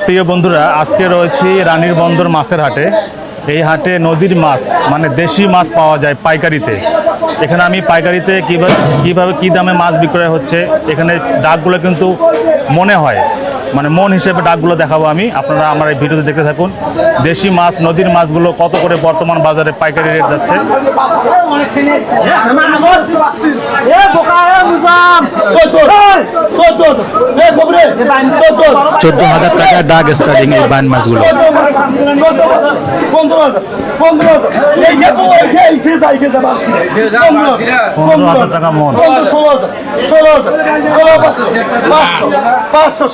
প্রিয় বন্ধুরা, আজকে রয়েছি রানীর বন্দর মাছের হাটে। এই হাটে নদীর মাছ মানে দেশি মাছ পাওয়া যায় পাইকারিতে। এখানে আমি পাইকারিতে কীভাবে কী দামে মাছ বিক্রয় হচ্ছে, এখানে ডাকগুলো কিন্তু মনে হয় মানে মন হিসেবে ডাকগুলো দেখাবো আমি। আপনারা আমার এই ভিডিওতে দেখতে থাকুন। দেশি মাছ নদীর মাছগুলো কত করে বর্তমান বাজারে পাইকারি রেট যাচ্ছে। 14,000 টাকা ডাক স্টার্টিং এই বাইন মাছগুলো। 15,000 টাকা মন। 500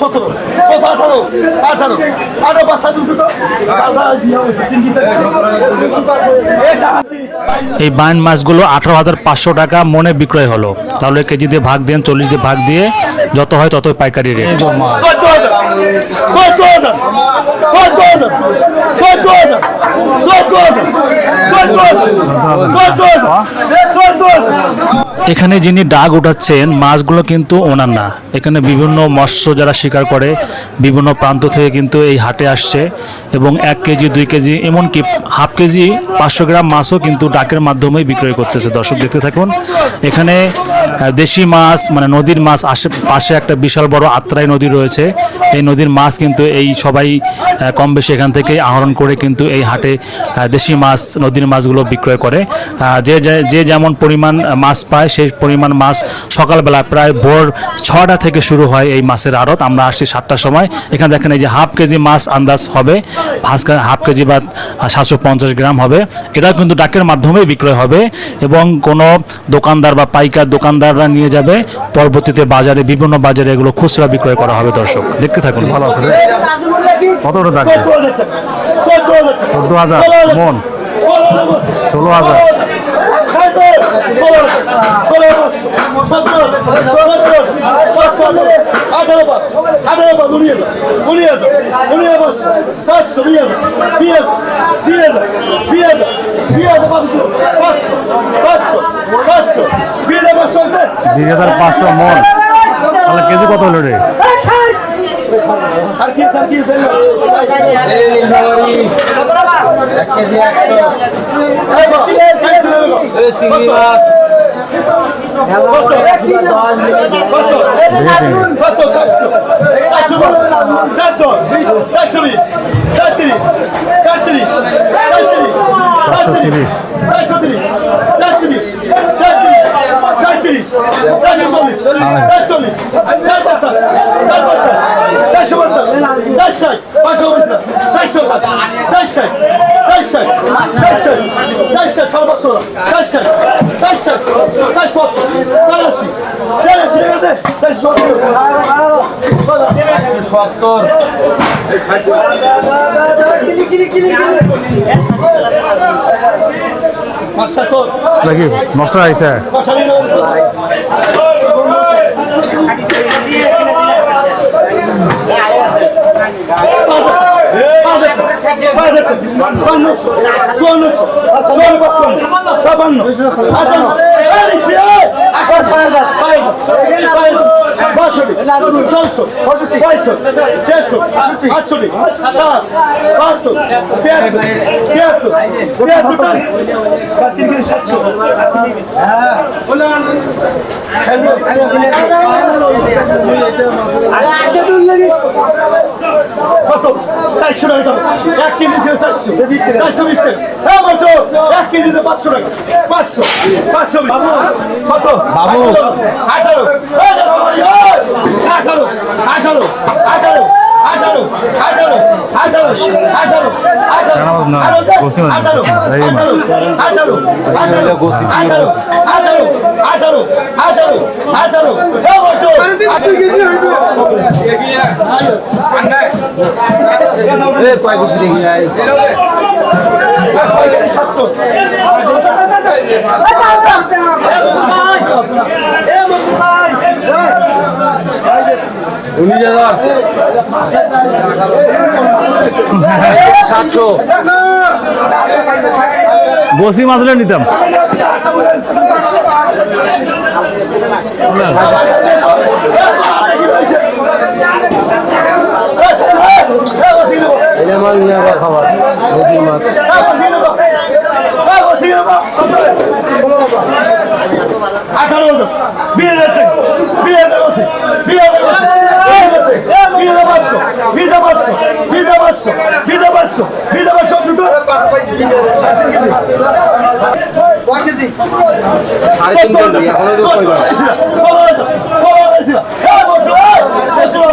এই বাইন মাছগুলো 18,500 টাকা মনে বিক্রয় হলো। তাহলে কেজি দিয়ে ভাগ দেন, 40 দিয়ে ভাগ দিয়ে যত হয় ততই পাইকারি রেট। এখানে যিনি ডাক উঠাচ্ছেন মাছগুলো কিন্তু ওনার না, এখানে বিভিন্ন মৎস্য যারা শিকার করে বিভিন্ন প্রান্ত থেকে কিন্তু এই হাটে আসছে এবং 1 কেজি 2 কেজি এমনকি হাফ কেজি 500 গ্রাম মাছও কিন্তু ডাকের মাধ্যমেই বিক্রয় করতেছে। দর্শক দেখতে থাকুন। এখানে দেশি মাছ মানে নদীর মাছ, আশেপাশে একটা বিশাল বড় আত্রাই নদী রয়েছে। এই নদীর মাছ কিন্তু এই সবাই কম বেশি এখান থেকে আহরণ করে কিন্তু এই হাটে দেশি মাছ নদীর মাছগুলো বিক্রয় করে। যে যেমন পরিমাণ মাছ পায় সেই পরিমাণ মাছ সকালবেলা প্রায় ভোর 6টা থেকে শুরু হয় এই মাছের আড়ত। আমরা আসছি 7টার সময়। এখানে দেখেন এই যে হাফ কেজি মাছ আন্দাজ হবে, হাফ কেজি বা 750 গ্রাম হবে। এটা কিন্তু ডাকের মাধ্যমেই বিক্রয় হবে এবং কোনো দোকানদার বা পাইকার দোকানদাররা নিয়ে যাবে, পরবর্তীতে বাজারে বিভিন্ন বাজারে এগুলো খুচরা বিক্রয় করা হবে। দর্শক দেখতে থাকুন। ভালো আছে রে। কত করে ডাক? 14,000 মন, 16,000। $2,500 মন, তাহলে কেজি কত হলো রে? আর কি নাকি নষ্ট হয়েছে? কত? 400 টাকা। 1 কেজি 400, 420 টাকা। হ্যাঁ বলতো 1 কেজিতে 500 টাকা। 500 বাবু কত? বাবু 18 700 বসি মাছলে নিতাম। মাছ নিয়ে আবার খাবার নদীর মাছ। সাড়ে 3 কেজি এখনো